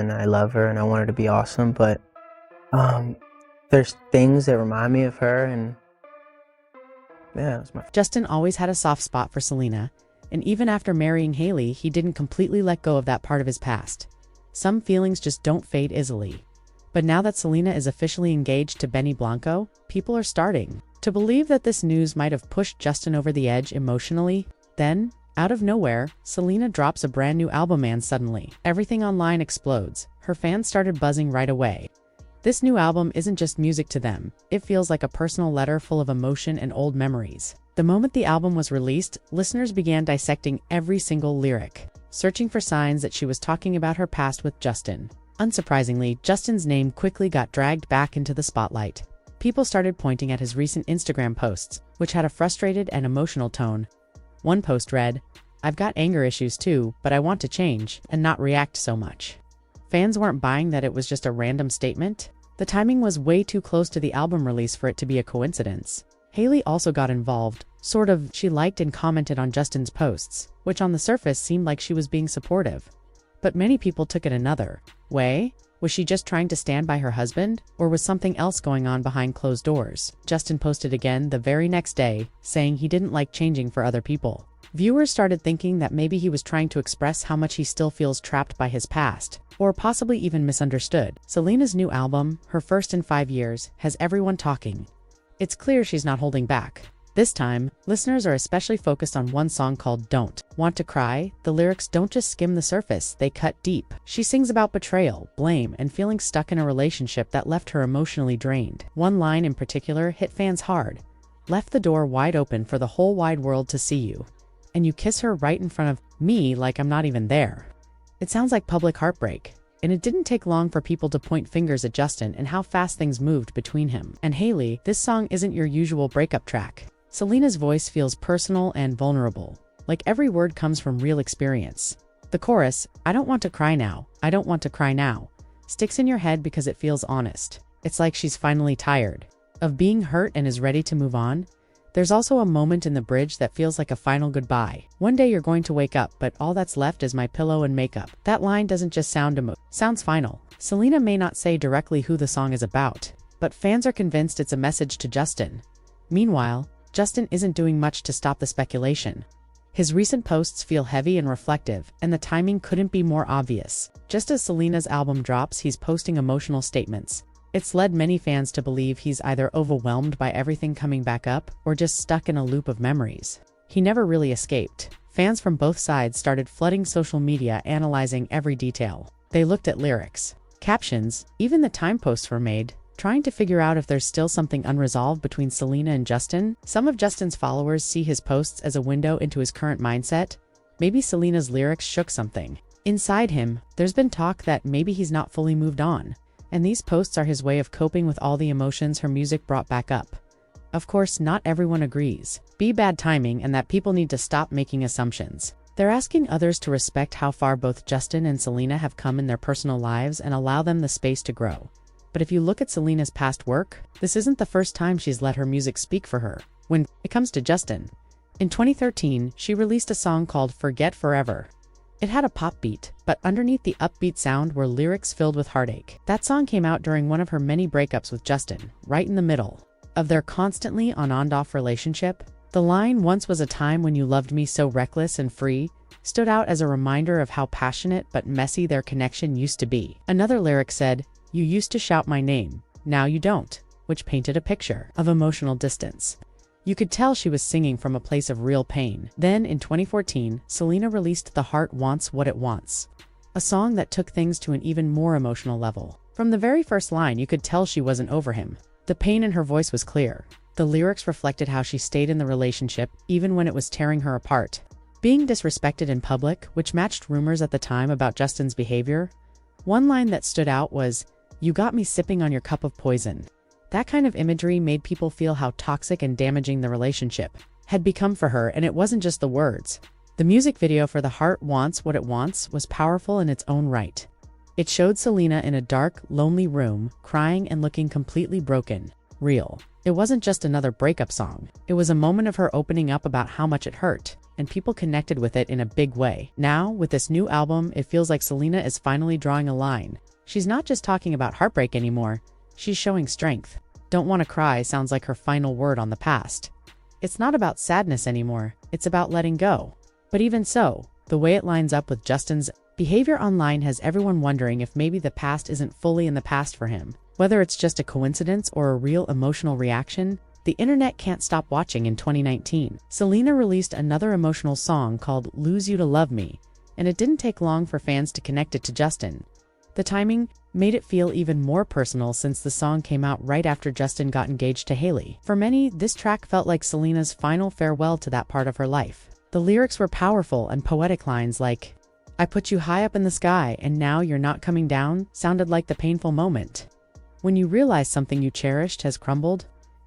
and I love her and I want her to be awesome, but um, there's things that remind me of her, and yeah, it's my. Justin always had a soft spot for Selena, and even after marrying Hailey, he didn't completely let go of that part of his past. Some feelings just don't fade easily. But now that Selena is officially engaged to Benny Blanco, people are starting to believe that this news might have pushed Justin over the edge emotionally. Then, out of nowhere, Selena drops a brand new album and suddenly, everything online explodes. Her fans started buzzing right away. This new album isn't just music to them, it feels like a personal letter full of emotion and old memories. The moment the album was released, listeners began dissecting every single lyric, searching for signs that she was talking about her past with Justin. Unsurprisingly, Justin's name quickly got dragged back into the spotlight. People started pointing at his recent Instagram posts, which had a frustrated and emotional tone. One post read, "I've got anger issues too, but I want to change and not react so much." Fans weren't buying that it was just a random statement. The timing was way too close to the album release for it to be a coincidence. Hailey also got involved. She liked and commented on Justin's posts, which on the surface seemed like she was being supportive. But many people took it another way. Was she just trying to stand by her husband, or was something else going on behind closed doors? Justin posted again the very next day, saying he didn't like changing for other people. Viewers started thinking that maybe he was trying to express how much he still feels trapped by his past, or possibly even misunderstood. Selena's new album, her first in 5 years, has everyone talking. It's clear she's not holding back. This time, listeners are especially focused on one song called Don't Want to Cry. The lyrics don't just skim the surface, they cut deep. She sings about betrayal, blame, and feeling stuck in a relationship that left her emotionally drained. One line in particular hit fans hard. "Left the door wide open for the whole wide world to see you. And you kiss her right in front of me like I'm not even there." It sounds like public heartbreak. And it didn't take long for people to point fingers at Justin and how fast things moved between him and Hailey. This song isn't your usual breakup track. Selena's voice feels personal and vulnerable, like every word comes from real experience. The chorus, "I don't want to cry now, I don't want to cry now," sticks in your head because it feels honest. It's like she's finally tired of being hurt and is ready to move on. There's also a moment in the bridge that feels like a final goodbye. "One day you're going to wake up, but all that's left is my pillow and makeup." That line doesn't just sounds final. Selena may not say directly who the song is about, but fans are convinced it's a message to Justin. Meanwhile, Justin isn't doing much to stop the speculation. His recent posts feel heavy and reflective, and the timing couldn't be more obvious. Just as Selena's album drops, he's posting emotional statements. It's led many fans to believe he's either overwhelmed by everything coming back up, or just stuck in a loop of memories. He never really escaped. Fans from both sides started flooding social media, analyzing every detail. They looked at lyrics, captions, even the time posts were made, trying to figure out if there's still something unresolved between Selena and Justin. Some of Justin's followers see his posts as a window into his current mindset. Maybe Selena's lyrics shook something inside him. There's been talk that maybe he's not fully moved on, and these posts are his way of coping with all the emotions her music brought back up. Of course, not everyone agrees. Be bad timing and that people need to stop making assumptions. They're asking others to respect how far both Justin and Selena have come in their personal lives and allow them the space to grow. But if you look at Selena's past work, this isn't the first time she's let her music speak for her. When it comes to Justin, in 2013, she released a song called Forget Forever. It had a pop beat, but underneath the upbeat sound were lyrics filled with heartache. That song came out during one of her many breakups with Justin, right in the middle of their constantly on-and-off relationship. The line, "Once was a time when you loved me so reckless and free," stood out as a reminder of how passionate but messy their connection used to be. Another lyric said, "You used to shout my name, now you don't," which painted a picture of emotional distance. You could tell she was singing from a place of real pain. Then, in 2014, Selena released The Heart Wants What It Wants, a song that took things to an even more emotional level. From the very first line, you could tell she wasn't over him. The pain in her voice was clear. The lyrics reflected how she stayed in the relationship, even when it was tearing her apart. Being disrespected in public, which matched rumors at the time about Justin's behavior. One line that stood out was, "You got me sipping on your cup of poison." That kind of imagery made people feel how toxic and damaging the relationship had become for her, and it wasn't just the words. The music video for The Heart Wants What It Wants was powerful in its own right. It showed Selena in a dark, lonely room, crying and looking completely broken. Real. It wasn't just another breakup song. It was a moment of her opening up about how much it hurt, and people connected with it in a big way. Now, with this new album, it feels like Selena is finally drawing a line. She's not just talking about heartbreak anymore, she's showing strength. Don't Wanna Cry sounds like her final word on the past. It's not about sadness anymore, it's about letting go. But even so, the way it lines up with Justin's behavior online has everyone wondering if maybe the past isn't fully in the past for him. Whether it's just a coincidence or a real emotional reaction, the internet can't stop watching. In 2019, Selena released another emotional song called Lose You to Love Me, and it didn't take long for fans to connect it to Justin. The timing made it feel even more personal since the song came out right after Justin got engaged to Hailey. For many, this track felt like Selena's final farewell to that part of her life. The lyrics were powerful, and poetic lines like, "I put you high up in the sky and now you're not coming down," sounded like the painful moment. When you realize something you cherished has crumbled,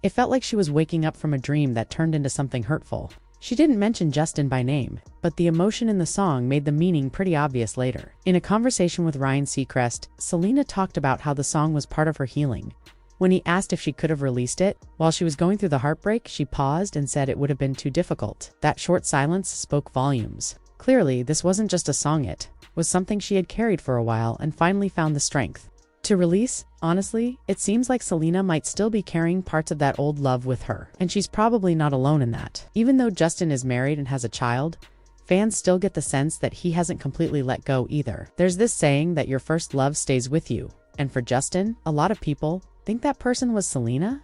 it felt like she was waking up from a dream that turned into something hurtful. She didn't mention Justin by name, but the emotion in the song made the meaning pretty obvious later. In a conversation with Ryan Seacrest, Selena talked about how the song was part of her healing. When he asked if she could have released it while she was going through the heartbreak, she paused and said it would have been too difficult. That short silence spoke volumes. Clearly, this wasn't just a song, it was something she had carried for a while and finally found the strength to release. Honestly, it seems like Selena might still be carrying parts of that old love with her, and she's probably not alone in that. Even though Justin is married and has a child, fans still get the sense that he hasn't completely let go either. There's this saying that your first love stays with you, and for Justin, a lot of people think that person was Selena.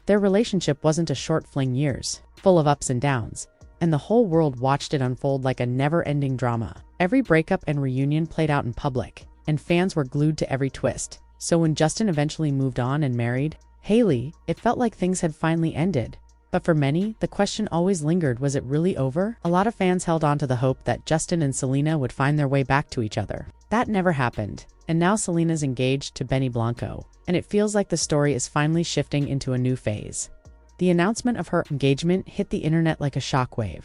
Their relationship wasn't a short fling, years full of ups and downs, and the whole world watched it unfold like a never-ending drama. Every breakup and reunion played out in public, and fans were glued to every twist. So when Justin eventually moved on and married Hailey, it felt like things had finally ended. But for many, the question always lingered, was it really over? A lot of fans held on to the hope that Justin and Selena would find their way back to each other. That never happened, and now Selena's engaged to Benny Blanco, and it feels like the story is finally shifting into a new phase. The announcement of her engagement hit the internet like a shockwave.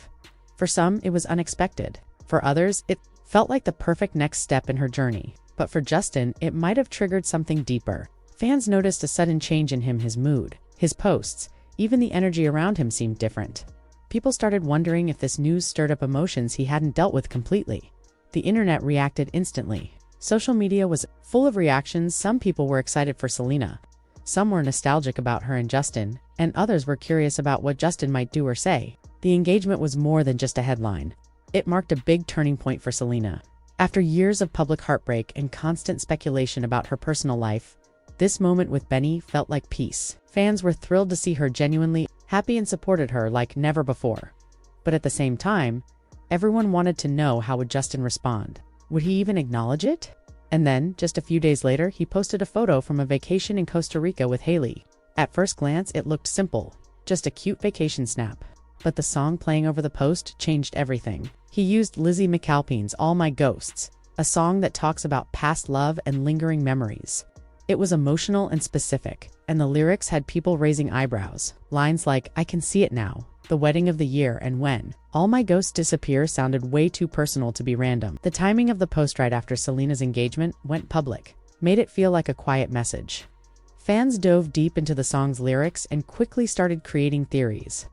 For some, it was unexpected. For others, it felt like the perfect next step in her journey. But for Justin, it might have triggered something deeper. Fans noticed a sudden change in him, his mood, his posts, even the energy around him seemed different. People started wondering if this news stirred up emotions he hadn't dealt with completely. The internet reacted instantly. Social media was full of reactions. Some people were excited for Selena, some were nostalgic about her and Justin, and others were curious about what Justin might do or say. The engagement was more than just a headline. It marked a big turning point for Selena. After years of public heartbreak and constant speculation about her personal life, this moment with Benny felt like peace. Fans were thrilled to see her genuinely happy and supported her like never before. But at the same time, everyone wanted to know, how would Justin respond? Would he even acknowledge it? And then, just a few days later, he posted a photo from a vacation in Costa Rica with Hailey. At first glance, it looked simple, just a cute vacation snap. But the song playing over the post changed everything. He used Lizzie McAlpine's All My Ghosts, a song that talks about past love and lingering memories. It was emotional and specific, and the lyrics had people raising eyebrows. Lines like, "I can see it now," "the wedding of the year," and "when all my ghosts disappear" sounded way too personal to be random. The timing of the post right after Selena's engagement went public made it feel like a quiet message. Fans dove deep into the song's lyrics and quickly started creating theories.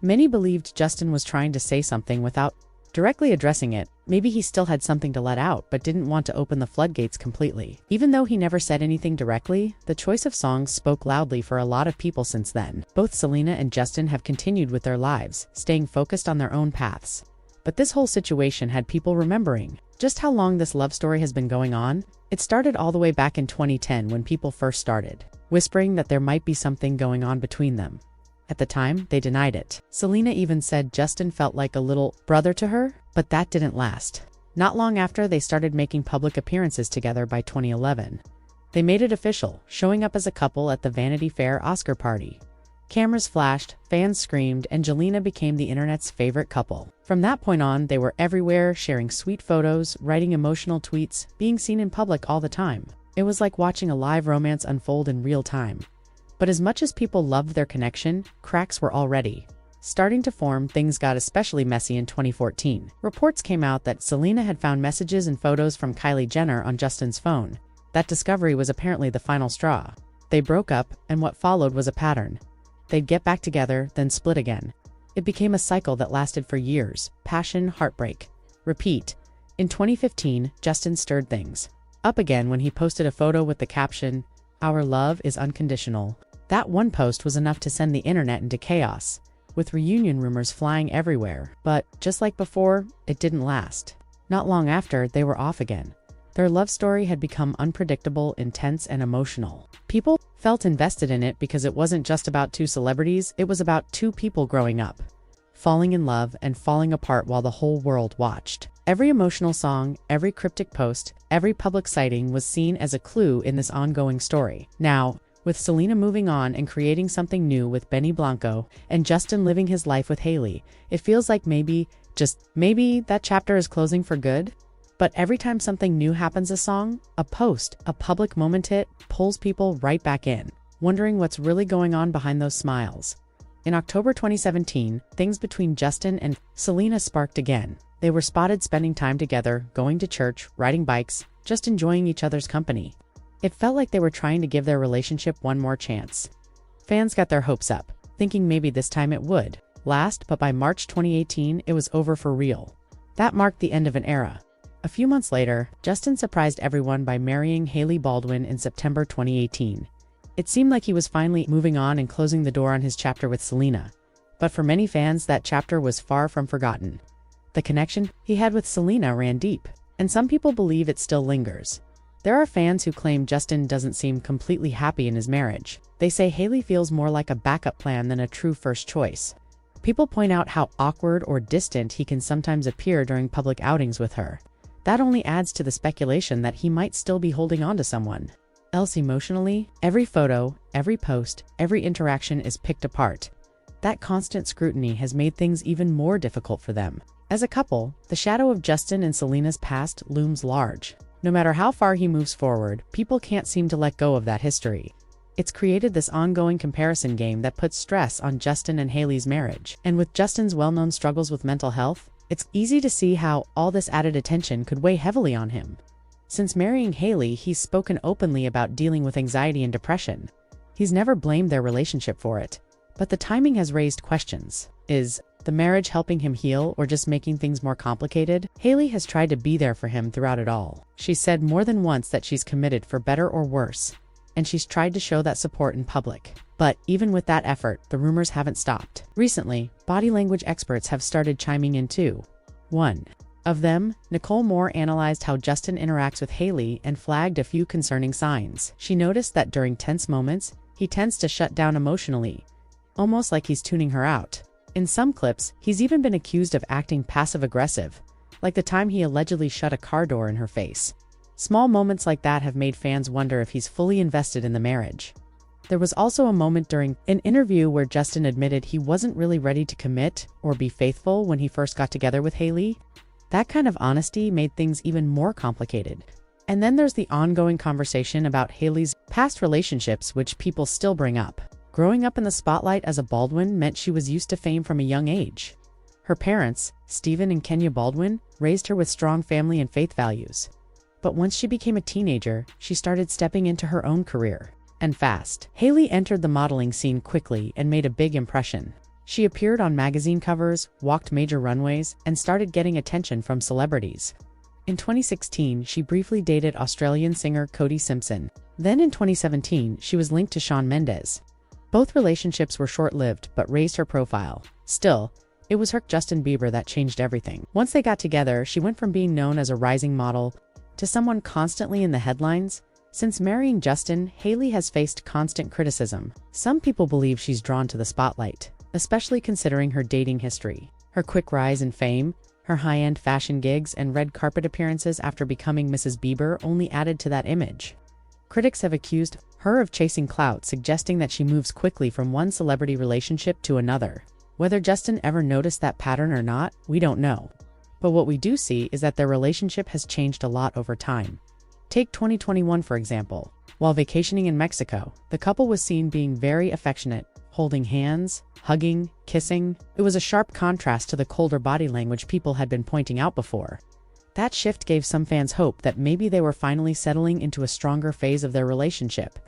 Many believed Justin was trying to say something without directly addressing it. Maybe he still had something to let out but didn't want to open the floodgates completely. Even though he never said anything directly, the choice of songs spoke loudly for a lot of people since then. Both Selena and Justin have continued with their lives, staying focused on their own paths. But this whole situation had people remembering just how long this love story has been going on. It started all the way back in 2010 when people first started whispering that there might be something going on between them. At the time, they denied it. Selena even said Justin felt like a little brother to her, but that didn't last. Not long after, they started making public appearances together by 2011. They made it official, showing up as a couple at the Vanity Fair Oscar party. Cameras flashed, fans screamed, and Jelena became the internet's favorite couple. From that point on, they were everywhere, sharing sweet photos, writing emotional tweets, being seen in public all the time. It was like watching a live romance unfold in real time. But as much as people loved their connection, cracks were already starting to form. Things got especially messy in 2014. Reports came out that Selena had found messages and photos from Kylie Jenner on Justin's phone. That discovery was apparently the final straw. They broke up, and what followed was a pattern. They'd get back together, then split again. It became a cycle that lasted for years: passion, heartbreak, repeat. In 2015, Justin stirred things up again when he posted a photo with the caption, "Our love is unconditional." That one post was enough to send the internet into chaos, with reunion rumors flying everywhere. But just like before, it didn't last. Not long after, they were off again. Their love story had become unpredictable, intense, and emotional. People felt invested in it because it wasn't just about two celebrities, it was about two people growing up, falling in love and falling apart while the whole world watched. Every emotional song, every cryptic post, every public sighting was seen as a clue in this ongoing story. Now, with Selena moving on and creating something new with Benny Blanco, and Justin living his life with Hailey, it feels like maybe, just maybe, that chapter is closing for good. But every time something new happens, a song, a post, a public moment hit, pulls people right back in, wondering what's really going on behind those smiles. In October 2017, things between Justin and Selena sparked again. They were spotted spending time together, going to church, riding bikes, just enjoying each other's company. It felt like they were trying to give their relationship one more chance. Fans got their hopes up, thinking maybe this time it would last, but by March 2018, it was over for real. That marked the end of an era. A few months later, Justin surprised everyone by marrying Hailey Baldwin in September 2018. It seemed like he was finally moving on and closing the door on his chapter with Selena. But for many fans, that chapter was far from forgotten. The connection he had with Selena ran deep, and some people believe it still lingers. There are fans who claim Justin doesn't seem completely happy in his marriage. They say Hailey feels more like a backup plan than a true first choice. People point out how awkward or distant he can sometimes appear during public outings with her. That only adds to the speculation that he might still be holding on to someone else emotionally. Every photo, every post, every interaction is picked apart. That constant scrutiny has made things even more difficult for them. As a couple, the shadow of Justin and Selena's past looms large. No matter how far he moves forward, people can't seem to let go of that history. It's created this ongoing comparison game that puts stress on Justin and Hailey's marriage. And with Justin's well-known struggles with mental health, it's easy to see how all this added attention could weigh heavily on him. Since marrying Hailey, he's spoken openly about dealing with anxiety and depression. He's never blamed their relationship for it. But the timing has raised questions. Is the marriage helping him heal or just making things more complicated? Hailey has tried to be there for him throughout it all. She's said more than once that she's committed for better or worse, and she's tried to show that support in public. But even with that effort, the rumors haven't stopped. Recently, body language experts have started chiming in too. One of them, Nicole Moore, analyzed how Justin interacts with Hailey and flagged a few concerning signs. She noticed that during tense moments, he tends to shut down emotionally, almost like he's tuning her out. In some clips, he's even been accused of acting passive-aggressive, like the time he allegedly shut a car door in her face. Small moments like that have made fans wonder if he's fully invested in the marriage. There was also a moment during an interview where Justin admitted he wasn't really ready to commit or be faithful when he first got together with Hailey. That kind of honesty made things even more complicated. And then there's the ongoing conversation about Hailey's past relationships, which people still bring up. Growing up in the spotlight as a Baldwin meant she was used to fame from a young age. Her parents, Stephen and Kenya Baldwin, raised her with strong family and faith values. But once she became a teenager, she started stepping into her own career. And fast. Hailey entered the modeling scene quickly and made a big impression. She appeared on magazine covers, walked major runways, and started getting attention from celebrities. In 2016, she briefly dated Australian singer Cody Simpson. Then in 2017, she was linked to Shawn Mendes. Both relationships were short-lived but raised her profile. Still, it was her Justin Bieber that changed everything. Once they got together, she went from being known as a rising model to someone constantly in the headlines. Since marrying Justin, Hailey has faced constant criticism. Some people believe she's drawn to the spotlight, especially considering her dating history. Her quick rise in fame, her high-end fashion gigs, and red carpet appearances after becoming Mrs. Bieber only added to that image. Critics have accused her of chasing clout, suggesting that she moves quickly from one celebrity relationship to another. Whether Justin ever noticed that pattern or not, we don't know. But what we do see is that their relationship has changed a lot over time. Take 2021 for example. While vacationing in Mexico, the couple was seen being very affectionate, holding hands, hugging, kissing. It was a sharp contrast to the colder body language people had been pointing out before. That shift gave some fans hope that maybe they were finally settling into a stronger phase of their relationship.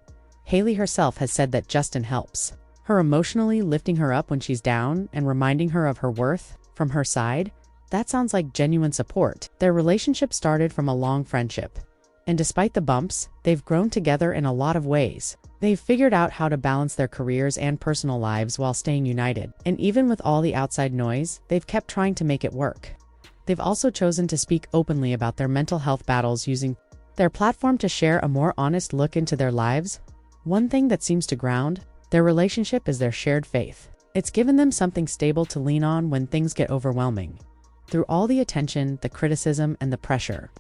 Hailey herself has said that Justin helps her emotionally lifting her up when she's down and reminding her of her worth from her side. That sounds like genuine support. Their relationship started from a long friendship, and despite the bumps, they've grown together in a lot of ways. They've figured out how to balance their careers and personal lives while staying united, and even with all the outside noise, they've kept trying to make it work. They've also chosen to speak openly about their mental health battles, using their platform to share a more honest look into their lives. One thing that seems to ground their relationship is their shared faith. It's given them something stable to lean on when things get overwhelming. Through all the attention, the criticism, and the pressure,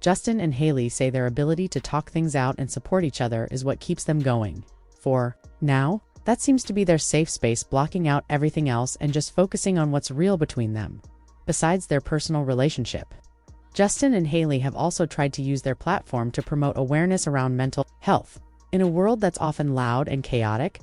Justin and Hailey say their ability to talk things out and support each other is what keeps them going. For now, that seems to be their safe space, blocking out everything else and just focusing on what's real between them. Besides their personal relationship, Justin and Hailey have also tried to use their platform to promote awareness around mental health. In a world that's often loud and chaotic,